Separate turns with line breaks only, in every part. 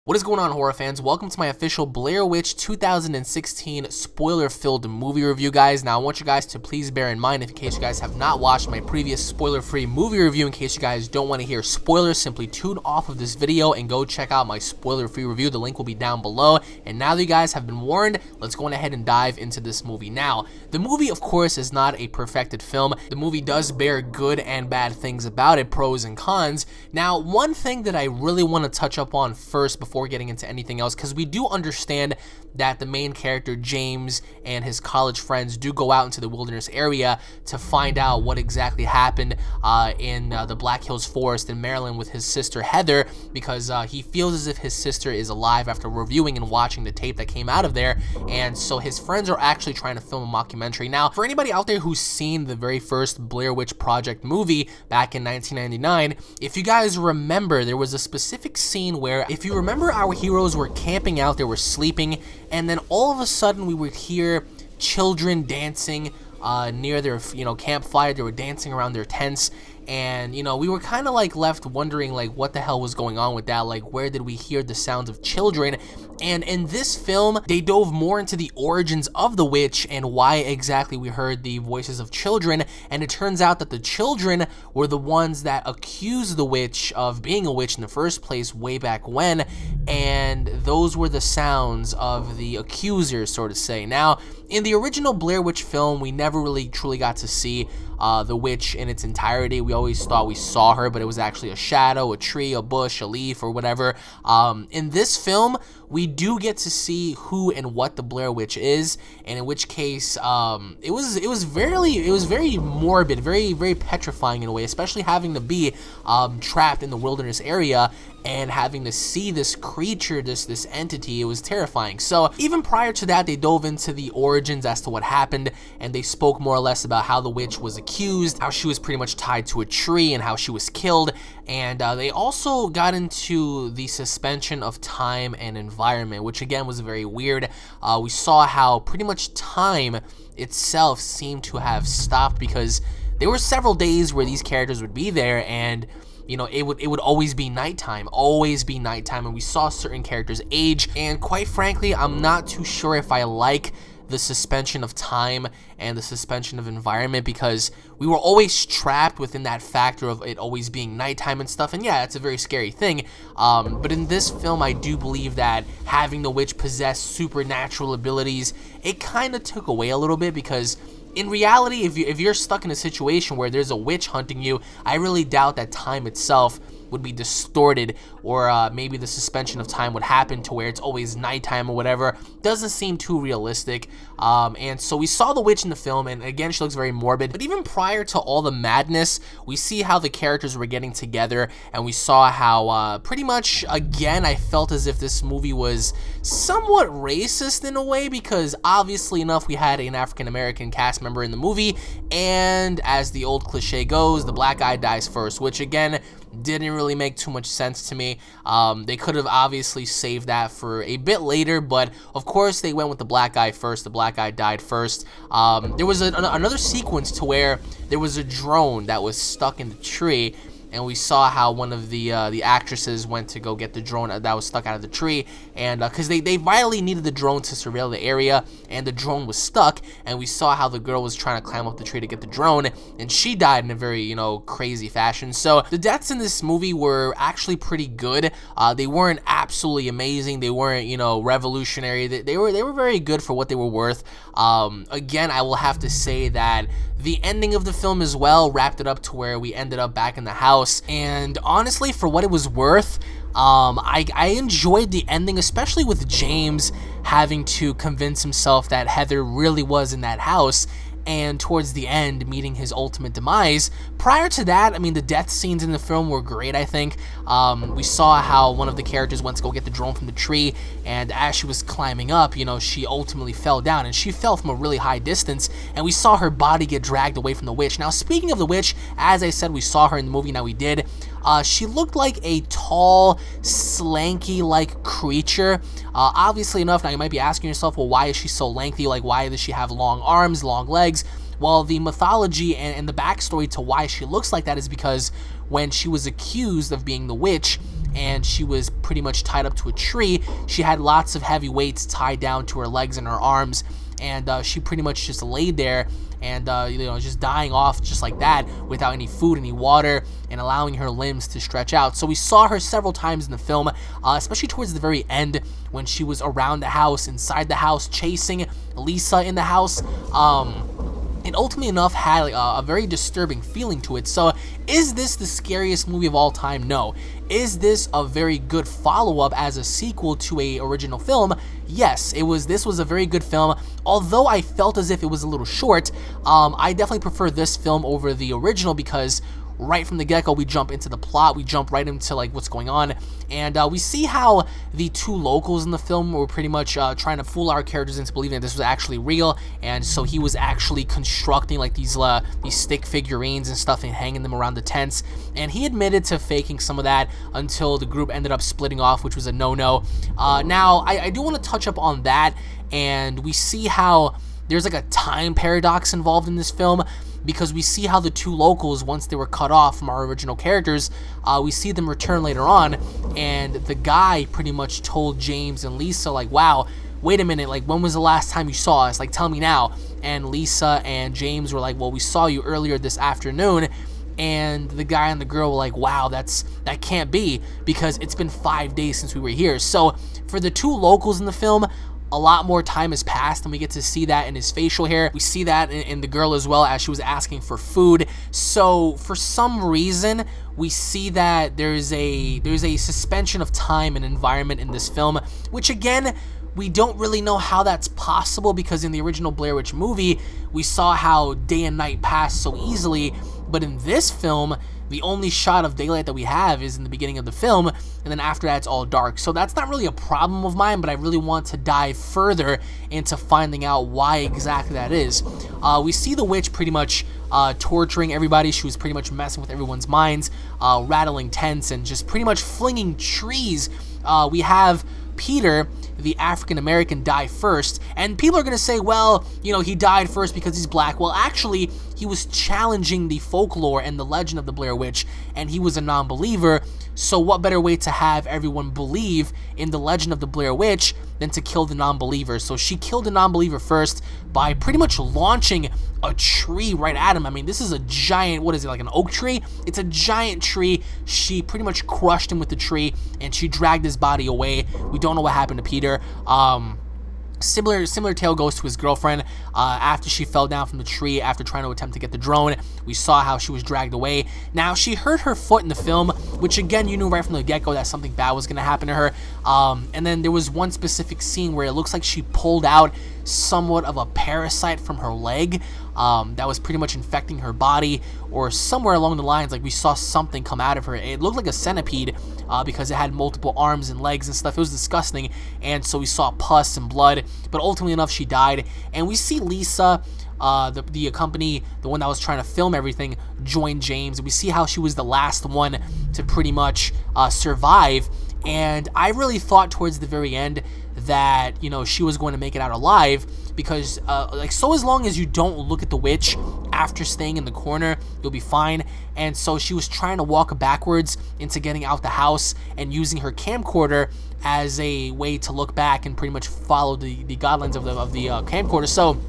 What is going on, horror fans? Welcome to my official Blair Witch 2016 spoiler-filled movie review, guys. Now, I want you guys to please bear in mind, in case you guys have not watched my previous spoiler-free movie review, in case you guys don't want to hear spoilers, simply tune off of this video and go check out my spoiler-free review. The link will be down below. And now that you guys have been warned, let's go ahead and dive into this movie. Now, the movie, of course, is not a perfected film. The movie does bear good and bad things about it, pros and cons. Now, one thing that I really want to touch up on first before getting into anything else, because we do understand that the main character James and his college friends do go out into the wilderness area to find out what exactly happened in the Black Hills Forest in Maryland with his sister Heather, because he feels as if his sister is alive after reviewing and watching the tape that came out of there. And so his friends are actually trying to film a mockumentary. Now, for anybody out there who's seen the very first Blair Witch Project movie back in 1999, if you guys remember, there was a specific scene where, if you remember, our heroes were camping out, they were sleeping, and then all of a sudden we would hear children dancing near their campfire. They were dancing around their tents, and we were kind of like left wondering like what the hell was going on with that, like where did we hear the sounds of children. And in this film, they dove more into the origins of the witch and why exactly we heard the voices of children. And it turns out that the children were the ones that accused the witch of being a witch in the first place way back when. And those were the sounds of the accusers, so to say. Now, in the original Blair Witch film, we never really truly got to see the witch in its entirety. We always thought we saw her, but it was actually a shadow, a tree, a bush, a leaf, or whatever. In this film, we do get to see who and what the Blair Witch is, and in which case, it was very morbid, very petrifying in a way, especially having to be trapped in the wilderness area and having to see this creature, this entity. It was terrifying. So even prior to that, they dove into the origins as to what happened, and they spoke more or less about how the witch was accused, how she was pretty much tied to a tree, and how she was killed. And they also got into the suspension of time and environment, which again was very weird. We saw how pretty much time itself seemed to have stopped, because there were several days where these characters would be there, and it would always be nighttime, and we saw certain characters age. And quite frankly, I'm not too sure if I like the suspension of time and the suspension of environment, because we were always trapped within that factor of it always being nighttime and stuff. And yeah, it's a very scary thing. But in this film, I do believe that having the witch possess supernatural abilities, it kind of took away a little bit, because in reality, if you're stuck in a situation where there's a witch hunting you, I really doubt that time itself would be distorted, or maybe the suspension of time would happen to where it's always nighttime or whatever. Doesn't seem too realistic. And so we saw the witch in the film, and again, she looks very morbid. But even prior to all the madness, we see how the characters were getting together, and we saw how pretty much, again, I felt as if this movie was somewhat racist in a way, because obviously enough, we had an African-American cast member in the movie, and as the old cliche goes, the black guy dies first, which again didn't really make too much sense to me. They could have obviously saved that for a bit later, but of course they went with the black guy first. The black guy died first. There was another sequence to where there was a drone that was stuck in the tree, and we saw how one of the actresses went to go get the drone that was stuck out of the tree, and because they vitally needed the drone to surveil the area, and the drone was stuck, and we saw how the girl was trying to climb up the tree to get the drone, and she died in a very crazy fashion. So the deaths in this movie were actually pretty good. They weren't absolutely amazing. They weren't revolutionary. They were very good for what they were worth. Again, I will have to say that the ending of the film as well wrapped it up to where we ended up back in the house. And honestly, for what it was worth, I enjoyed the ending, especially with James having to convince himself that Heather really was in that house, and towards the end, meeting his ultimate demise. Prior to that, I mean, the death scenes in the film were great, I think. We saw how one of the characters went to go get the drone from the tree, and as she was climbing up, she ultimately fell down, and she fell from a really high distance, and we saw her body get dragged away from the witch. Now, speaking of the witch, as I said, we saw her in the movie. Now, we did. She looked like a tall, slanky-like creature. Obviously enough, now you might be asking yourself, well, why is she so lengthy? Like, why does she have long arms, long legs? Well, the mythology and the backstory to why she looks like that is because when she was accused of being the witch, and she was pretty much tied up to a tree. She had lots of heavy weights tied down to her legs and her arms, and she pretty much just laid there and just dying off just like that, without any food, any water, and allowing her limbs to stretch out. So we saw her several times in the film, especially towards the very end when she was around the house, inside the house, chasing Lisa in the house. And ultimately enough had a very disturbing feeling to it. So is this the scariest movie of all time? No. Is this a very good follow-up as a sequel to a original film? Yes, it was. This was a very good film. Although I felt as if it was a little short, I definitely prefer this film over the original because right from the get-go, we jump into the plot, we jump right into like what's going on, and we see how the two locals in the film were pretty much trying to fool our characters into believing that this was actually real, and so he was actually constructing like these stick figurines and stuff and hanging them around the tents, and he admitted to faking some of that until the group ended up splitting off, which was a no-no. Now, I do want to touch up on that, and we see how there's like a time paradox involved in this film, because we see how the two locals, once they were cut off from our original characters, we see them return later on, and the guy pretty much told James and Lisa, like, wow, wait a minute, like, when was the last time you saw us? Like, tell me now. And Lisa and James were like, well, we saw you earlier this afternoon. And the guy and the girl were like, wow, that can't be, because it's been 5 days since we were here. So for the two locals in the film, a lot more time has passed, and we get to see that in his facial hair. We see that in the girl as well, as she was asking for food. So for some reason, we see that there's a suspension of time and environment in this film, which again, we don't really know how that's possible, because in the original Blair Witch movie, we saw how day and night passed so easily, but in this film, the only shot of daylight that we have is in the beginning of the film, and then after that it's all dark. So that's not really a problem of mine, but I really want to dive further into finding out why exactly that is. We see the witch pretty much torturing everybody. She was pretty much messing with everyone's minds, rattling tents, and just pretty much flinging trees. We have Peter, the African-American, die first, and people are going to say, well, you know, he died first because he's black. Well, actually, he was challenging the folklore and the legend of the Blair Witch, and he was a non-believer, so what better way to have everyone believe in the legend of the Blair Witch than to kill the non-believer? So she killed the non-believer first by pretty much launching a tree right at him. I mean, this is a giant, what is it, like an oak tree? It's a giant tree. She pretty much crushed him with the tree, and she dragged his body away. We don't know what happened to Peter. Similar tale goes to his girlfriend. After she fell down from the tree after trying to attempt to get the drone, we saw how she was dragged away. Now, she hurt her foot in the film, which again, you knew right from the get-go that something bad was going to happen to her. And then there was one specific scene where it looks like she pulled out somewhat of a parasite from her leg that was pretty much infecting her body, or somewhere along the lines, like we saw something come out of her. It looked like a centipede because it had multiple arms and legs and stuff. It was disgusting, and so we saw pus and blood, but ultimately enough, she died. And we see Lisa, the company, the one that was trying to film everything, join James, and we see how she was the last one to pretty much survive. And I really thought towards the very end that, you know, she was going to make it out alive, because so as long as you don't look at the witch after staying in the corner, you'll be fine. And so she was trying to walk backwards into getting out the house and using her camcorder as a way to look back and pretty much follow the guidelines of the camcorder. So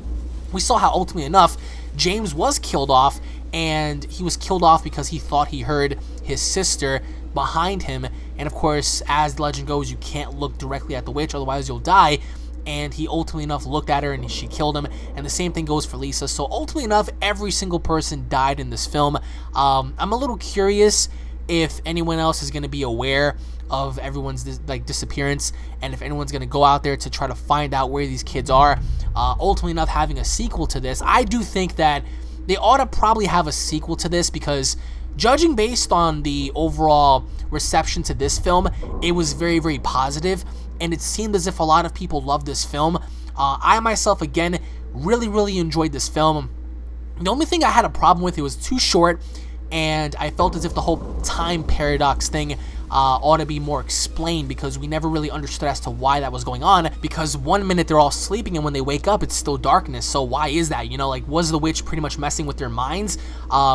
we saw how ultimately enough, James was killed off, and he was killed off because he thought he heard his sister behind him. And of course, as the legend goes, you can't look directly at the witch, otherwise you'll die. And he ultimately enough looked at her and she killed him, and the same thing goes for Lisa. So ultimately enough, every single person died in this film. I'm a little curious if anyone else is going to be aware of everyone's disappearance, and if anyone's going to go out there to try to find out where these kids are. Ultimately enough, having a sequel to this, I do think that they ought to probably have a sequel to this, because judging based on the overall reception to this film, it was very, very positive, and it seemed as if a lot of people loved this film. I myself, again, really, really enjoyed this film. The only thing I had a problem with, it was too short, and I felt as if the whole time paradox thing ought to be more explained, because we never really understood as to why that was going on, because 1 minute they're all sleeping and when they wake up it's still darkness. So why is that? You know, like, was the witch pretty much messing with their minds?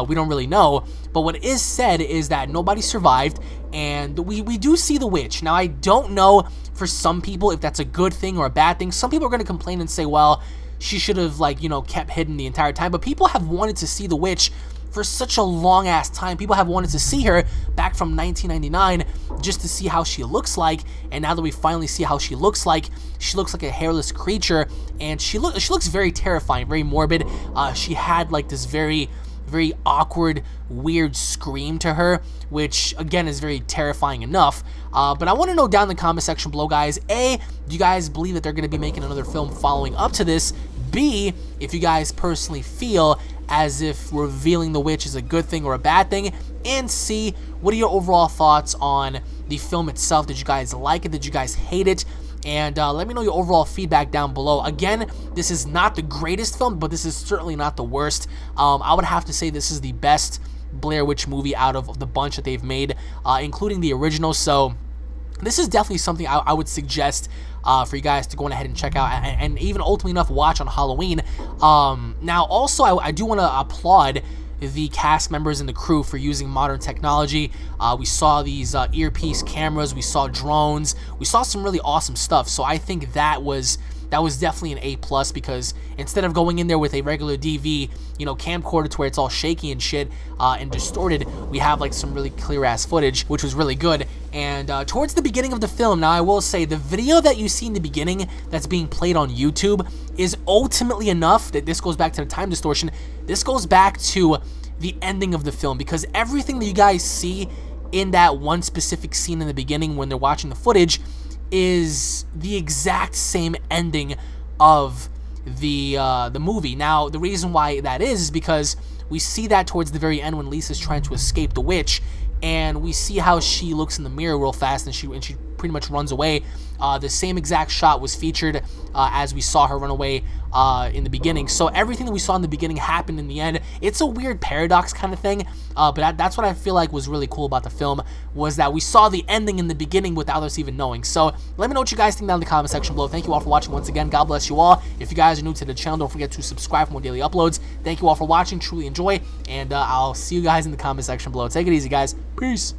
We don't really know, but what is said is that nobody survived, and we do see the witch. Now, I don't know for some people if that's a good thing or a bad thing. Some people are going to complain and say, well, she should have, like, you know, kept hidden the entire time. But people have wanted to see the witch for such a long ass time. People have wanted to see her back from 1999 just to see how she looks like, and now that we finally see how she looks like a hairless creature, and she looks very terrifying, very morbid. She had like this very awkward, weird scream to her, which again is very terrifying enough. But I want to know down in the comment section below, guys, A, do you guys believe that they're going to be making another film following up to this? B, if you guys personally feel as if revealing the witch is a good thing or a bad thing? And C, what are your overall thoughts on the film itself? Did you guys like it? Did you guys hate it? And let me know your overall feedback down below. Again, this is not the greatest film, but this is certainly not the worst. I would have to say this is the best Blair Witch movie out of the bunch that they've made, including the original. So this is definitely something I would suggest for you guys to go ahead and check out, and even ultimately enough watch on Halloween. Now, also, I do want to applaud the cast members and the crew for using modern technology. We saw these earpiece cameras, we saw drones, we saw some really awesome stuff. So I think that was definitely an A+, because instead of going in there with a regular DV, you know, camcorder to where it's all shaky and shit and distorted, we have like some really clear ass footage, which was really good. And towards the beginning of the film, now I will say the video that you see in the beginning that's being played on YouTube is ultimately enough that this goes back to the time distortion. This goes back to the ending of the film, because everything that you guys see in that one specific scene in the beginning when they're watching the footage is the exact same ending of the movie. Now, the reason why that is because we see that towards the very end when Lisa's trying to escape the witch, and we see how she looks in the mirror real fast, and she pretty much runs away. The same exact shot was featured as we saw her run away in the beginning. So everything that we saw in the beginning happened in the end. It's a weird paradox kind of thing, but that's what I feel like was really cool about the film, was that we saw the ending in the beginning without us even knowing. So let me know what you guys think down in the comment section below. Thank you all for watching once again. God bless you all. If you guys are new to the channel, don't forget to subscribe for more daily uploads. Thank you all for watching. Truly enjoy, and I'll see you guys in the comment section below. Take it easy, guys. Peace.